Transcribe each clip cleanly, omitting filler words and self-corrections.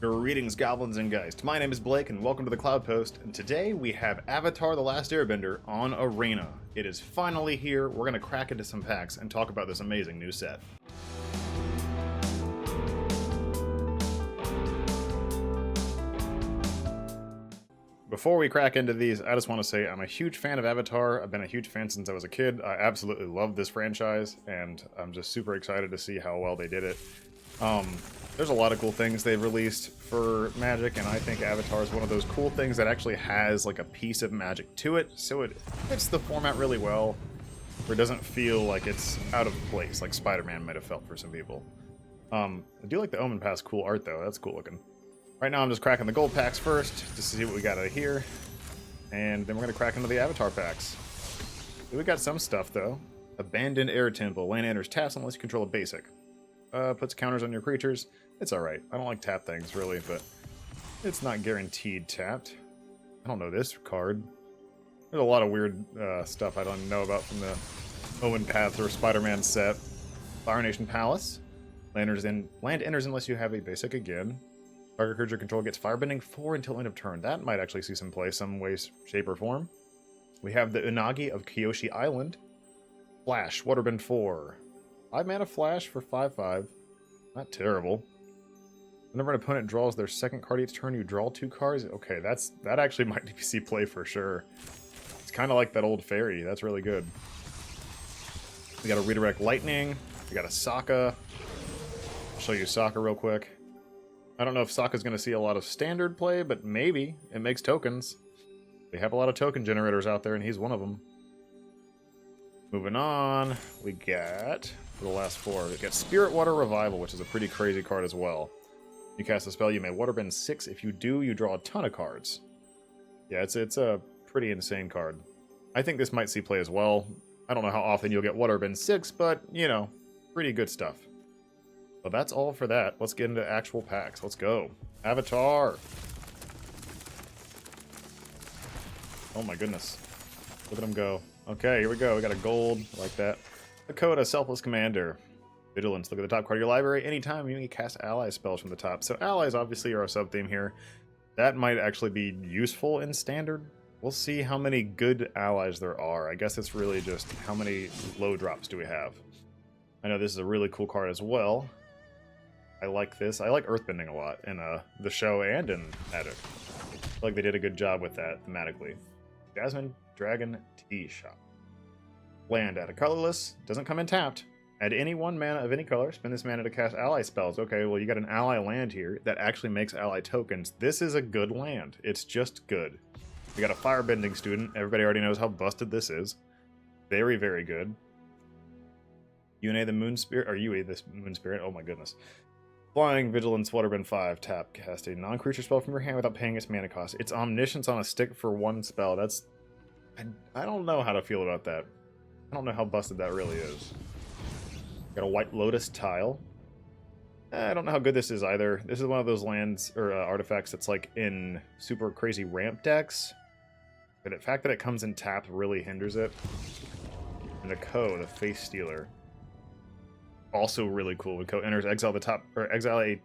Greetings, goblins and geist. My name is Blake, and welcome to the Cloudpost. And today we have Avatar: The Last Airbender on Arena. It is finally here. We're going to crack into some packs and talk about this amazing new set. Before we crack into these, I just want to say I'm a huge fan of Avatar. I've been a huge fan since I was a kid. I absolutely love this franchise, and I'm just super excited to see how well they did it. There's a lot of cool things they've released for Magic, and I think Avatar is one of those cool things that actually has like a piece of Magic to it, so it fits the format really well, where it doesn't feel like it's out of place, like Spider-Man might have felt for some people. I do like the Omen Pass cool art though, that's cool looking. Right now I'm just cracking the gold packs first, just to see what we got out of here, and then we're going to crack into the Avatar packs. We got some stuff though. Abandoned Air Temple. Land enters taps unless you control a basic. Puts counters on your creatures. It's alright. I don't like tap things, really, but it's not guaranteed tapped. I don't know this card. There's a lot of weird stuff I don't know about from the Omen Paths or Spider-Man set. Fire Nation Palace. Land enters unless you have a basic again. Target creature control gets firebending 4 until end of turn. That might actually see some play some way, shape, or form. We have the Unagi of Kyoshi Island. Flash, Waterbend 4. 5 mana flash for 5/5. Not terrible. Whenever an opponent draws their second card each turn, you draw 2 cards. Okay, that actually might see play for sure. It's kind of like that old fairy. That's really good. We got a Redirect Lightning. We got a Sokka. I'll show you Sokka real quick. I don't know if Sokka's going to see a lot of standard play, but maybe. It makes tokens. They have a lot of token generators out there, and he's one of them. Moving on, we got, for the last 4, we got Spirit Water Revival, which is a pretty crazy card as well. You cast a spell, you may waterbend 6. If you do, you draw a ton of cards. Yeah, it's a pretty insane card. I think this might see play as well. I don't know how often you'll get waterbend 6, but, you know, pretty good stuff. But that's all for that. Let's get into actual packs. Let's go. Avatar! Oh my goodness. Look at him go. Okay, here we go. We got a gold, like that. Dakota, Selfless Commander. Vigilance, look at the top card of your library. Anytime you can cast ally spells from the top. So allies obviously are a sub-theme here. That might actually be useful in Standard. We'll see how many good allies there are. I guess it's really just how many low drops do we have. I know this is a really cool card as well. I like this. I like Earthbending a lot in the show and in Magic. I feel like they did a good job with that thematically. Jasmine Dragon Tea Shop. Land, add a colorless, doesn't come in tapped. Add any 1 mana of any color, spend this mana to cast ally spells. Okay, well you got an ally land here that actually makes ally tokens. This is a good land. It's just good. We got a Firebending Student. Everybody already knows how busted this is. Very, very good. Yune the Moon Spirit, or Yue this Moon Spirit, oh my goodness. Flying, Vigilance, Waterbend 5, tap, cast a non-creature spell from your hand without paying its mana cost. It's Omniscience on a stick for 1 spell. That's... I don't know how to feel about that. I don't know how busted that really is. Got a White Lotus Tile. I don't know how good this is either. This is one of those lands, or artifacts that's like in super crazy ramp decks. But the fact that it comes in tapped really hinders it. And the Ko, the Face Stealer. Also really cool. When Ko enters, exile the top, or exile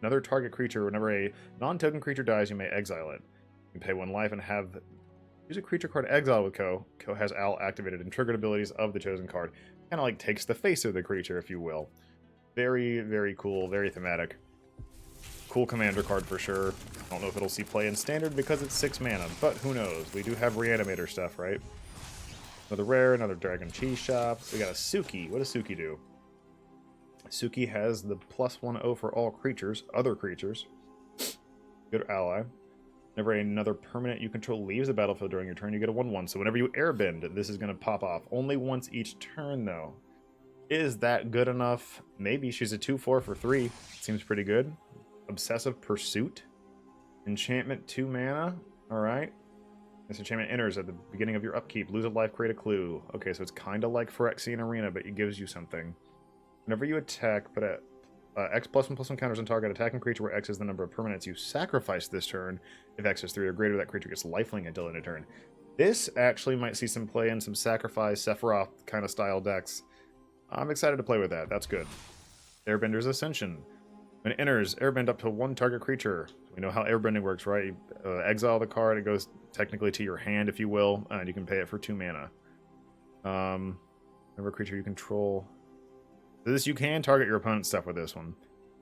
another target creature. Whenever a non-token creature dies, you may exile it. You pay 1 life and have use a creature card exile with Ko. Ko has Owl activated and triggered abilities of the chosen card. Kind of like takes the face of the creature, if you will. Very, very cool. Very thematic. Cool commander card for sure. I don't know if it'll see play in Standard because it's 6 mana, but who knows? We do have Reanimator stuff, right? Another rare, another Dragon Cheese Shop. We got a Suki. What does Suki do? Suki has the +1/0 for all creatures, other creatures. Good ally. Whenever another permanent you control leaves the battlefield during your turn, you get a 1/1. So whenever you airbend, this is going to pop off. Only once each turn, though. Is that good enough? Maybe. She's a 2/4 for 3. Seems pretty good. Obsessive Pursuit. Enchantment, 2 mana. Alright. This enchantment enters at the beginning of your upkeep. Lose a life, create a clue. Okay, so it's kind of like Phyrexian Arena, but it gives you something. Whenever you attack, put a X +1/+1 counters on target attacking creature where X is the number of permanents you sacrifice this turn. If X is 3 or greater, that creature gets lifelink until end of turn. This actually might see some play in some sacrifice, Sephiroth kind of style decks. I'm excited to play with that. That's good. Airbender's Ascension. When it enters, airbend up to one target creature. We know how airbending works, right? You, exile the card, it goes technically to your hand, if you will, and you can pay it for 2 mana. Whenever a creature you control... This, you can target your opponent's stuff with this one.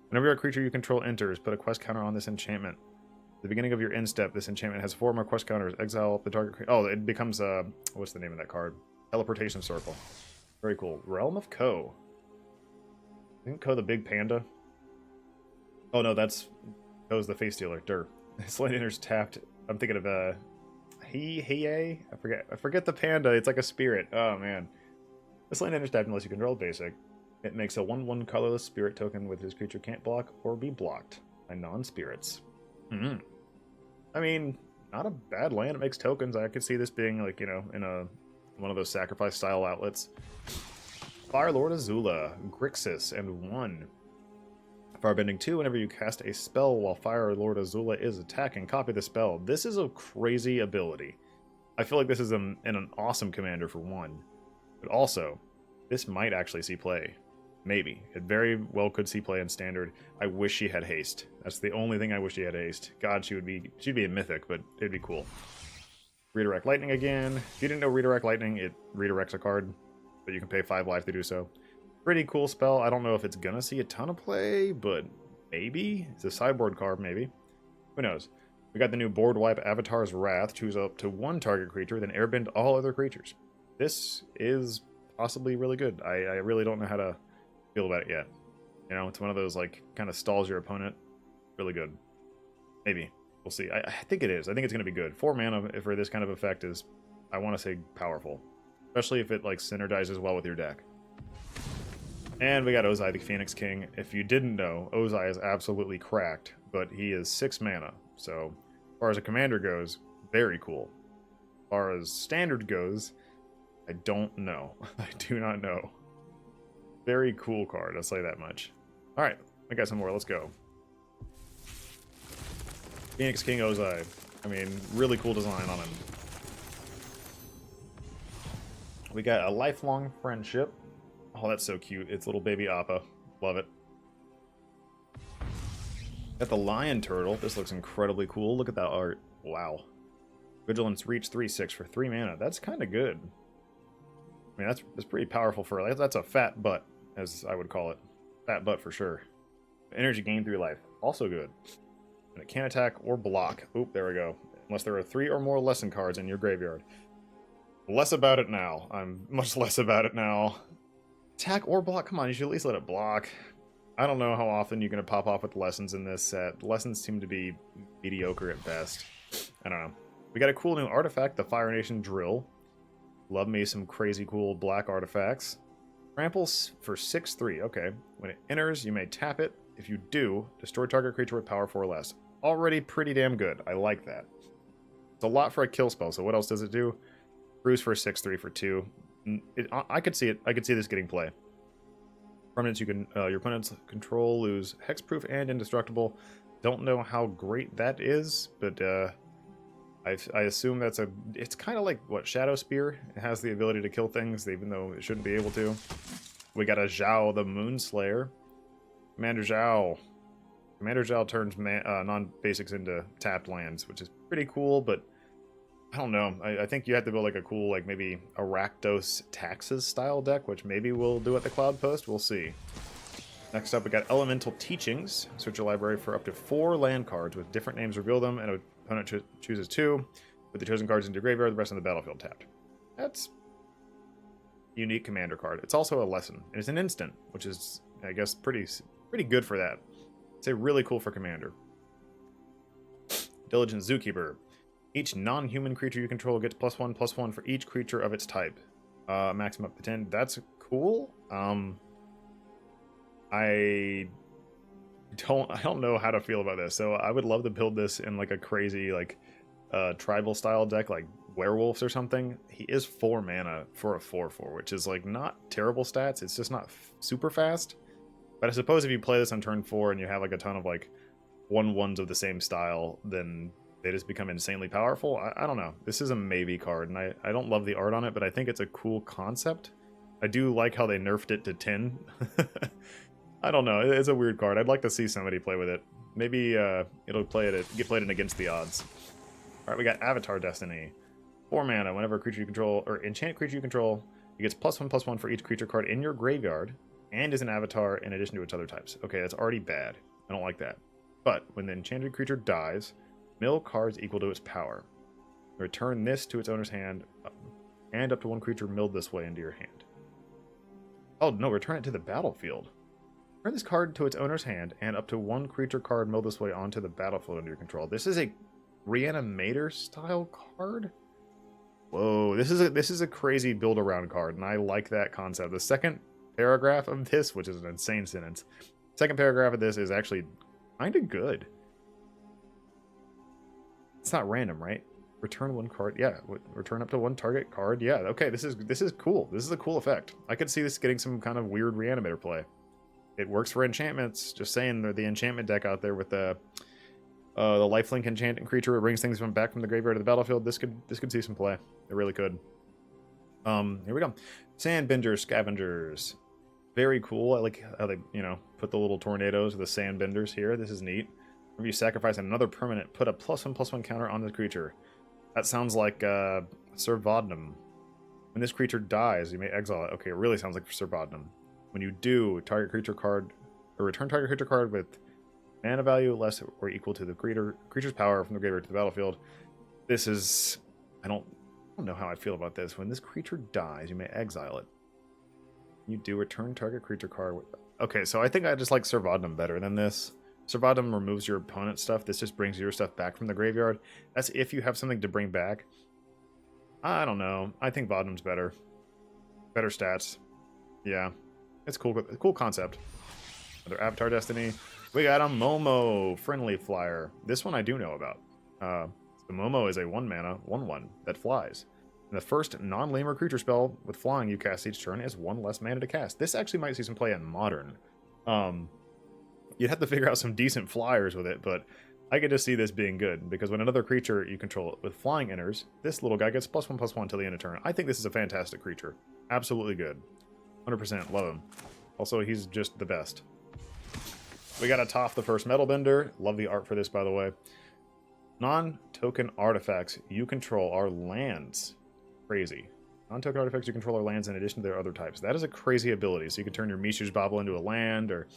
Whenever a creature you control enters, put a quest counter on this enchantment. At the beginning of your end step, this enchantment has 4 more quest counters. Exile up the target creature. Oh, it becomes, what's the name of that card? Teleportation Circle. Very cool. Realm of Ko. Isn't Ko the big panda? Oh no, that's Ko's the face dealer. Dur. This land enters tapped. I'm thinking of I forget the panda. It's like a spirit. Oh man. This land enters tapped unless you control basic. It makes a 1/1 colorless spirit token with this creature can't block or be blocked by non-spirits. I mean, not a bad land. It makes tokens. I could see this being like, you know, in one of those sacrifice style outlets. Fire Lord Azula, Grixis, and 1. Firebending 2, whenever you cast a spell while Fire Lord Azula is attacking, copy the spell. This is a crazy ability. I feel like this is an awesome commander for 1. But also, this might actually see play. Maybe. It very well could see play in Standard. I wish she had haste. That's the only thing I wish she had haste. God, she'd be a mythic, but it'd be cool. Redirect Lightning again. If you didn't know Redirect Lightning, it redirects a card, but you can pay 5 life to do so. Pretty cool spell. I don't know if it's gonna see a ton of play, but maybe. It's a sideboard card, maybe. Who knows? We got the new board wipe Avatar's Wrath. Choose up to 1 target creature, then airbend all other creatures. This is possibly really good. I really don't know how to feel about it yet. You know, it's one of those, like, kind of stalls your opponent. Really good. Maybe. We'll see. I think it is. I think it's going to be good. 4 mana for this kind of effect is, I want to say, powerful. Especially if it, like, synergizes well with your deck. And we got Ozai, the Phoenix King. If you didn't know, Ozai is absolutely cracked, but he is 6 mana. So, as far as a commander goes, very cool. As far as Standard goes, I don't know. I do not know. Very cool card, I'll say that much. Alright, I got some more, let's go. Phoenix King Ozai. I mean, really cool design on him. We got a lifelong friendship. Oh, that's so cute. It's little baby Appa. Love it. Got the lion turtle. This looks incredibly cool. Look at that art. Wow. Vigilance reach 3/6 for 3 mana. That's kind of good. I mean, that's pretty powerful for, like, that's a fat butt, as I would call it. Fat butt for sure. Energy gain 3 life. Also good. And it can't attack or block. Oop, there we go. Unless there are 3 or more lesson cards in your graveyard. Less about it now. I'm much less about it now. Attack or block? Come on, you should at least let it block. I don't know how often you're going to pop off with lessons in this set. Lessons seem to be mediocre at best. I don't know. We got a cool new artifact, the Fire Nation Drill. Love me some crazy cool black artifacts. Tramples for 6/3. Okay. When it enters, you may tap it. If you do, destroy target creature with power 4 or less. Already pretty damn good. I like that. It's a lot for a kill spell, so what else does it do? Bruise for 6/3 for 2. I could see it. I could see this getting play. Permanents you can your opponents control lose hexproof and indestructible. Don't know how great that is, but I assume that's it's kind of like what Shadow Spear. It has the ability to kill things even though it shouldn't be able to. We got a Zhao the Moonslayer. Commander Zhao. Commander Zhao turns non-basics into tapped lands, which is pretty cool, but I don't know. I think you have to build like a cool, like maybe a Rakdos Taxes style deck, which maybe we'll do at the Cloudpost. We'll see. Next up, we got Elemental Teachings. Search your library for up to 4 land cards with different names. Reveal them, and an opponent chooses 2. Put the chosen cards into your graveyard. The rest on the battlefield tapped. That's a unique commander card. It's also a lesson, and it's an instant, which is, I guess, pretty good for that. It's a really cool for commander. Diligent Zookeeper. Each non-human creature you control gets +1/+1 for each creature of its type. Maximum up to 10. That's cool. I don't know how to feel about this. So I would love to build this in like a crazy like tribal style deck, like werewolves or something. He is 4 mana for a 4/4, which is like not terrible stats. It's just not super fast. But I suppose if you play this on turn 4 and you have like a ton of like 1/1s of the same style, then they just become insanely powerful. I don't know. This is a maybe card, and I don't love the art on it, but I think it's a cool concept. I do like how they nerfed it to 10. I don't know. It's a weird card. I'd like to see somebody play with it. Maybe it'll get played in against the odds. All right, we got Avatar Destiny. 4 mana. Whenever a creature you control or enchant creature you control, it gets +1/+1 for each creature card in your graveyard, and is an avatar in addition to its other types. Okay, that's already bad. I don't like that. But when the enchanted creature dies, mill cards equal to its power. Return this to its owner's hand, and up to 1 creature milled this way into your hand. Oh no, return it to the battlefield. Return this card to its owner's hand, and up to 1 creature card milled this way onto the battlefield under your control. This is a Reanimator style card? Whoa, this is a crazy build around card, and I like that concept. The second paragraph of this, which is an insane sentence, second paragraph of this is actually kind of good. It's not random, right? Return 1 card. Yeah, return up to 1 target card. Yeah, okay, this is cool. This is a cool effect. I could see this getting some kind of weird Reanimator play. It works for enchantments. Just saying, the enchantment deck out there with the lifelink enchanting creature, it brings things back from the graveyard to the battlefield. This could see some play. It really could. Here we go. Sandbender Scavengers. Very cool. I like how they, put the little tornadoes or the sandbenders here. This is neat. If you sacrifice another permanent, put a +1/+1 counter on the creature. That sounds like Servodnum. When this creature dies, you may exile it. Okay, it really sounds like Servodnum. When you do, target creature card, or return target creature card with mana value less or equal to the creature's power from the graveyard to the battlefield. This is... I don't know how I feel about this. When this creature dies, you may exile it. You do return target creature card with... Okay, so I think I just like Servodnum better than this. Servodnum removes your opponent's stuff. This just brings your stuff back from the graveyard. That's if you have something to bring back. I don't know. I think Vodnum's better. Better stats. Yeah. It's cool. Cool concept. Another Avatar Destiny. We got a Momo Friendly Flyer. This one I do know about. The Momo is a 1 mana, 1/1 that flies. And the first non-lemur creature spell with flying you cast each turn is 1 less mana to cast. This actually might see some play in Modern. You'd have to figure out some decent flyers with it, but I get to see this being good, because when another creature you control with flying enters, this little guy gets +1/+1 till the end of turn. I think this is a fantastic creature. Absolutely good. 100% love him. Also, he's just the best. We got a Toph the First Metal Bender. Love the art for this, by the way. Non-token artifacts you control are lands. Crazy. Non-token artifacts you control are lands in addition to their other types. That is a crazy ability. So you can turn your Mishu's Bauble into a land, or...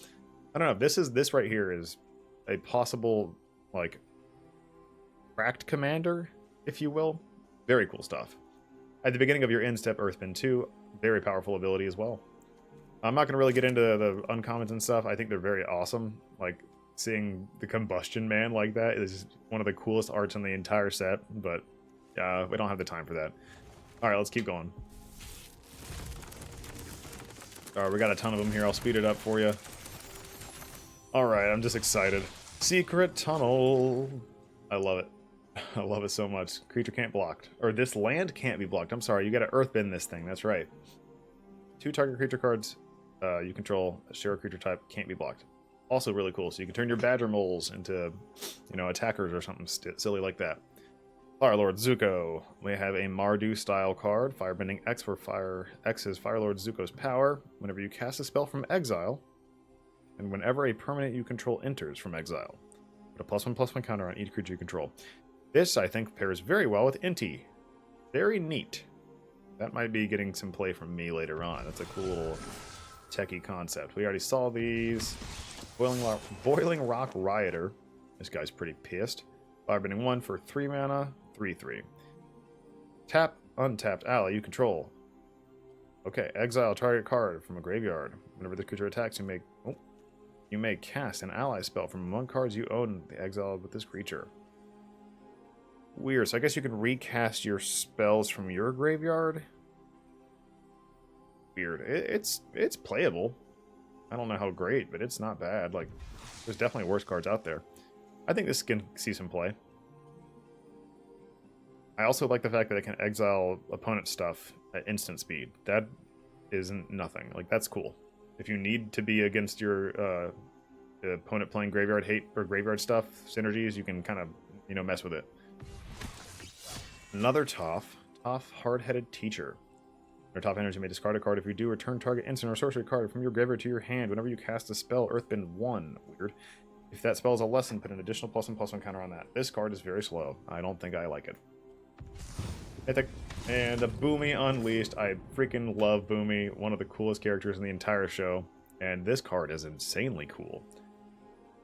I don't know. This right here is a possible, like, cracked commander, if you will. Very cool stuff. At the beginning of your end step, Earthbend 2, very powerful ability as well. I'm not going to really get into the uncommons and stuff. I think they're very awesome. Like, seeing the Combustion Man like that is one of the coolest arts in the entire set, but we don't have the time for that. Alright, let's keep going. Alright, we got a ton of them here. I'll speed it up for you. Alright, I'm just excited. Secret Tunnel. I love it. I love it so much. Creature can't block. Or this land can't be blocked. I'm sorry, you gotta Earthbend this thing. That's right. 2 target creature cards you control, a share creature type, can't be blocked. Also really cool, so you can turn your Badger Moles into, attackers or something silly like that. Firelord Zuko. We have a Mardu-style card. Firebending X, where X is Firelord Zuko's power. Whenever you cast a spell from exile, and whenever a permanent you control enters from exile, put a +1/+1 counter on each creature you control. This, I think, pairs very well with Inti. Very neat. That might be getting some play from me later on. That's a cool little techie concept. We already saw these. Boiling Rock Rioter. This guy's pretty pissed. Firebending 1 for 3 mana, 3/3. Tap untapped ally you control. Okay, exile target card from a graveyard. Whenever the creature attacks, you may cast an ally spell from among cards you own exiled with this creature. Weird. So I guess you can recast your spells from your graveyard. Weird. It's playable. I don't know how great, but it's not bad. Like, there's definitely worse cards out there. I think this can see some play. I also like the fact that it can exile opponent stuff at instant speed. That isn't nothing. Like, that's cool. If you need to be against your opponent playing graveyard hate or graveyard stuff, synergies, you can kind of, mess with it. Another Toph. Toph Hard-Headed Teacher. Or top energy, you may discard a card. If you do, return target instant or sorcery card from your graveyard to your hand. Whenever you cast a spell, Earthbend 1. Weird. If that spell is a lesson, put an additional +1/+1 counter on that. This card is very slow. I don't think I like it. Mythic. And a Boomy Unleashed. I freaking love Boomy. One of the coolest characters in the entire show. And this card is insanely cool.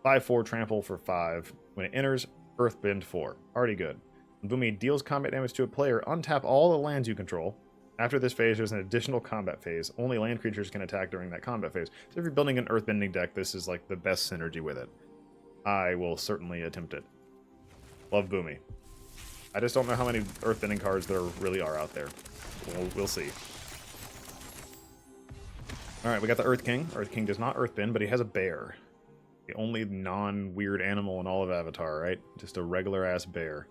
5/4 trample for 5. When it enters, Earthbend 4. Already good. When Boomy deals combat damage to a player, untap all the lands you control. After this phase, there's an additional combat phase. Only land creatures can attack during that combat phase. So if you're building an earthbending deck, this is like the best synergy with it. I will certainly attempt it. Love Boomy. I just don't know how many earthbending cards there really are out there. We'll see. Alright, we got the Earth King. Earth King does not earthbend, but he has a bear. The only non-weird animal in all of Avatar, right? Just a regular-ass bear.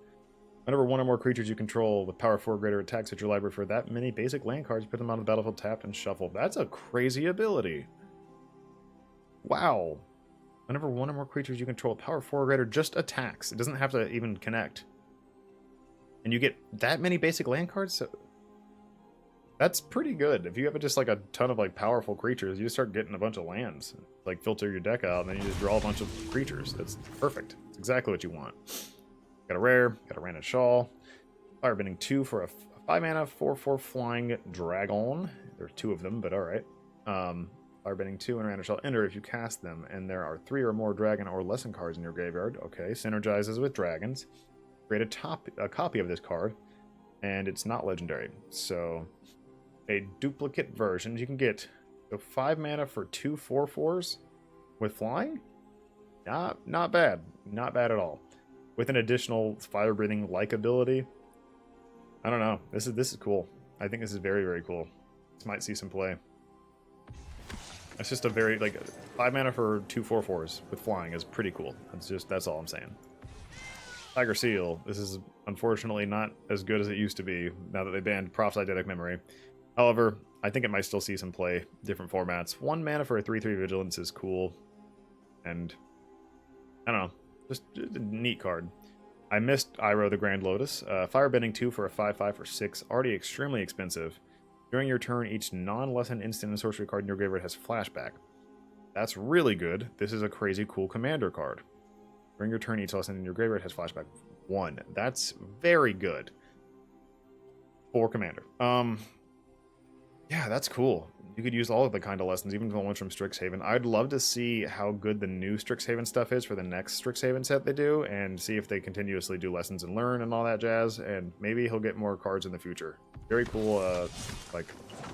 Whenever one or more creatures you control with power 4 or greater attacks at your library for that many basic land cards, put them on the battlefield tapped and shuffled. That's a crazy ability. Wow. Whenever one or more creatures you control with power 4 or greater just attacks. It doesn't have to even connect. And you get that many basic land cards? So that's pretty good. If you have just like a ton of like powerful creatures, you start getting a bunch of lands. Like filter your deck out and then you just draw a bunch of creatures. That's perfect. It's exactly what you want. Got a rare, got a Random Shawl. Firebending 2 for a 5 mana, 4/4 flying dragon. There are 2 of them, but alright. Firebending 2 and Random Shawl enter if you cast them, and there are 3 or more dragon or lesson cards in your graveyard. Okay, synergizes with dragons. Create a copy of this card, and it's not legendary. So, a duplicate version. You can get 5 mana for 2 4/4s with flying? Not bad. Not bad at all. With an additional fire-breathing like ability. I don't know. This is cool. I think this is very, very cool. This might see some play. It's just a very, like, 5 mana for 2 4/4s with flying is pretty cool. That's all I'm saying. Tiger Seal. This is unfortunately not as good as it used to be now that they banned Proph's Eidetic Memory. However, I think it might still see some play. Different formats. 1 mana for a 3/3 Vigilance is cool. And, I don't know. Just a neat card. I missed Iroh the Grand Lotus. Firebending 2 for a 5/5 for 6. Already extremely expensive. During your turn, each non-lesson instant and sorcery card in your graveyard has flashback. That's really good. This is a crazy cool commander card. During your turn, each lesson in your graveyard has flashback 1. That's very good. For commander. Yeah, that's cool. You could use all of the kind of lessons, even the ones from Strixhaven. I'd love to see how good the new Strixhaven stuff is for the next Strixhaven set they do, and see if they continuously do lessons and learn and all that jazz, and maybe he'll get more cards in the future. Very cool, like,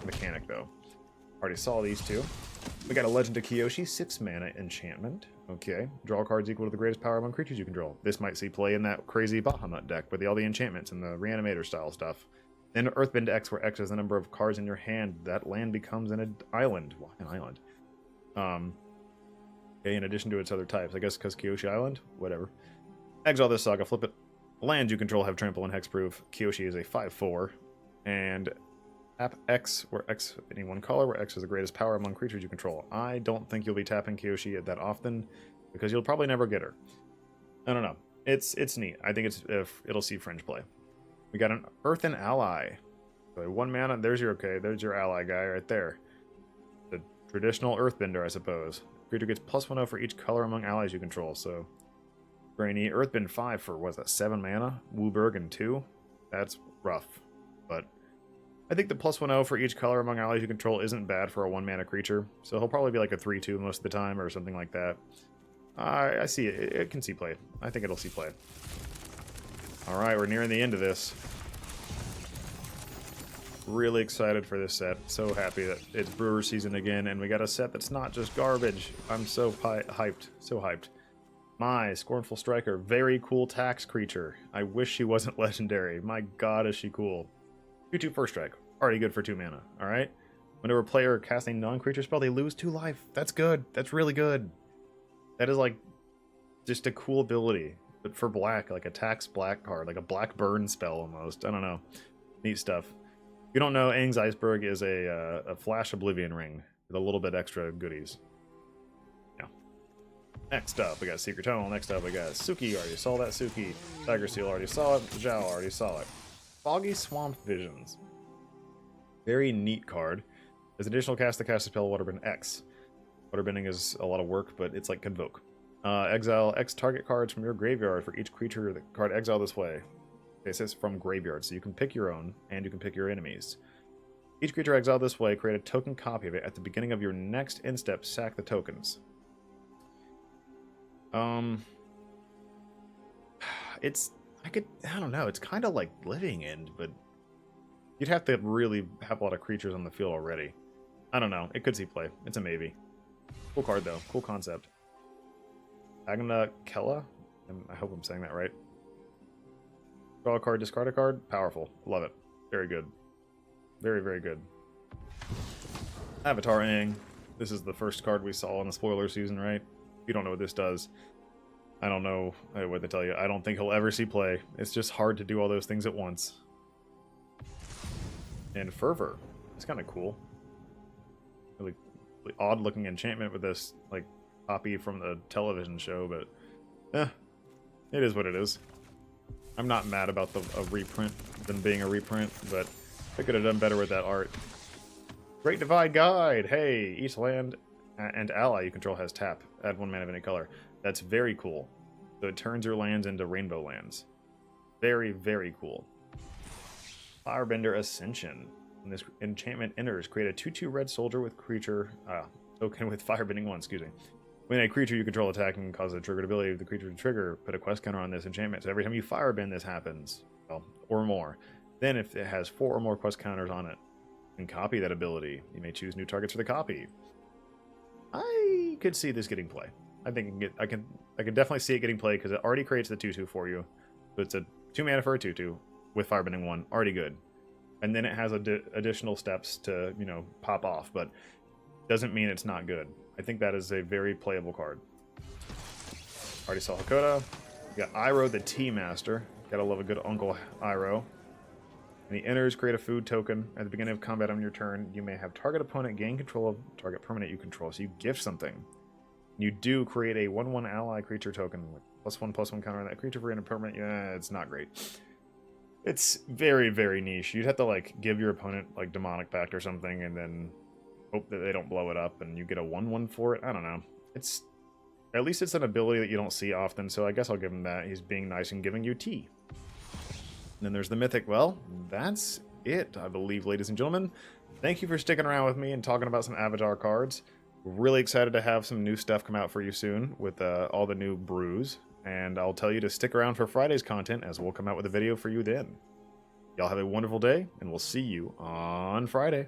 mechanic, though. Already saw these two. We got a Legend of Kyoshi, 6 mana enchantment. Okay. Draw cards equal to the greatest power among creatures you control. This might see play in that crazy Bahamut deck with all the enchantments and the Reanimator style stuff. Then Earthbend X, where X is the number of cards in your hand. That land becomes an island. Well, an island. Okay, in addition to its other types. I guess because Kyoshi Island? Whatever. Exile this saga, flip it. Lands you control have trample and hexproof. Kyoshi is a 5/4. And tap X, where X any one color, where X is the greatest power among creatures you control. I don't think you'll be tapping Kyoshi that often, because you'll probably never get her. I don't know. It's neat. I think it'll see fringe play. We got an Earthen Ally. So 1 mana, there's your ally guy right there. The traditional Earthbender, I suppose. Creature gets +1/0 for each color among allies you control, so very neat. Earthbend 5 for, what's that, 7 mana? Wooburg and 2? That's rough. But I think the +1/0 for each color among allies you control isn't bad for a 1 mana creature, so he'll probably be like a 3/2 most of the time, or something like that. I see it. It can see play. I think it'll see play. Alright, we're nearing the end of this. Really excited for this set. So happy that it's brewer season again, and we got a set that's not just garbage. I'm so hyped. So hyped. My Scornful Striker. Very cool tax creature. I wish she wasn't legendary. My god, is she cool. 2/2 first strike. Already good for 2 mana. Alright? Whenever a player casts a non-creature spell, they lose 2 life. That's good. That's really good. That is like just a cool ability. But for black, like a tax black card, like a black burn spell almost. I don't know. Neat stuff. If you don't know, Aang's Iceberg is a Flash Oblivion Ring with a little bit extra goodies. Yeah. Next up, we got Secret Tunnel. Next up, we got Suki. Already saw that Suki. Tiger Seal already saw it. Zhao already saw it. Foggy Swamp Visions. Very neat card. As additional cast to cast a spell, Waterbend X. Waterbending is a lot of work, but it's like Convoke. Exile X target cards from your graveyard for each creature the card exile this way. Okay, it says from graveyard, so you can pick your own, and you can pick your enemies. Each creature exiled this way, create a token copy of it. At the beginning of your next end step, sack the tokens. I don't know, it's kind of like Living End, but you'd have to really have a lot of creatures on the field already. I don't know, it could see play. It's a maybe. Cool card though, cool concept. Agna Kella? I hope I'm saying that right. Draw a card, discard a card. Powerful. Love it. Very good. Very, very good. Avatar Aang. This is the first card we saw in the spoiler season, right? If you don't know what this does, I don't know what to tell you. I don't think he'll ever see play. It's just hard to do all those things at once. And Fervor. It's kind of cool. Really odd looking enchantment with this, like, copy from the television show, but it is what it is. I'm not mad about a reprint than being a reprint, but I could have done better with that art. Great Divide Guide! Hey, each land and ally you control has tap. Add 1 mana of any color. That's very cool. So it turns your lands into rainbow lands. Very, very cool. Firebender Ascension. When this enchantment enters, create a 2/2 red soldier with creature token with firebending 1, excuse me. When a creature you control attacking causes a triggered ability of the creature to trigger, put a quest counter on this enchantment. So every time you firebend, this happens. Well, or more. Then if it has 4 or more quest counters on it, you can copy that ability. You may choose new targets for the copy. I could see this getting play. I think I can definitely see it getting play because it already creates the 2/2 for you. So it's a 2 mana for a 2/2 with firebending 1, already good. And then it has additional steps to, you know, pop off, but doesn't mean it's not good. I think that is a very playable card. Already saw Hakoda. We got Iroh the Tea Master. Gotta love a good Uncle Iroh. When he enters, create a food token. At the beginning of combat on your turn, you may have target opponent gain control of target permanent you control. So you gift something. You do create a 1/1 ally creature token with +1/+1 counter on that creature for an permanent. Yeah, it's not great. It's very, very niche. You'd have to like give your opponent like Demonic Pact or something and then hope that they don't blow it up and you get a 1/1 for it. I don't know. It's at least it's an ability that you don't see often, so I guess I'll give him that. He's being nice and giving you tea. And then there's the Mythic. Well, that's it, I believe, ladies and gentlemen. Thank you for sticking around with me and talking about some Avatar cards. Really excited to have some new stuff come out for you soon with all the new brews. And I'll tell you to stick around for Friday's content as we'll come out with a video for you then. Y'all have a wonderful day, and we'll see you on Friday.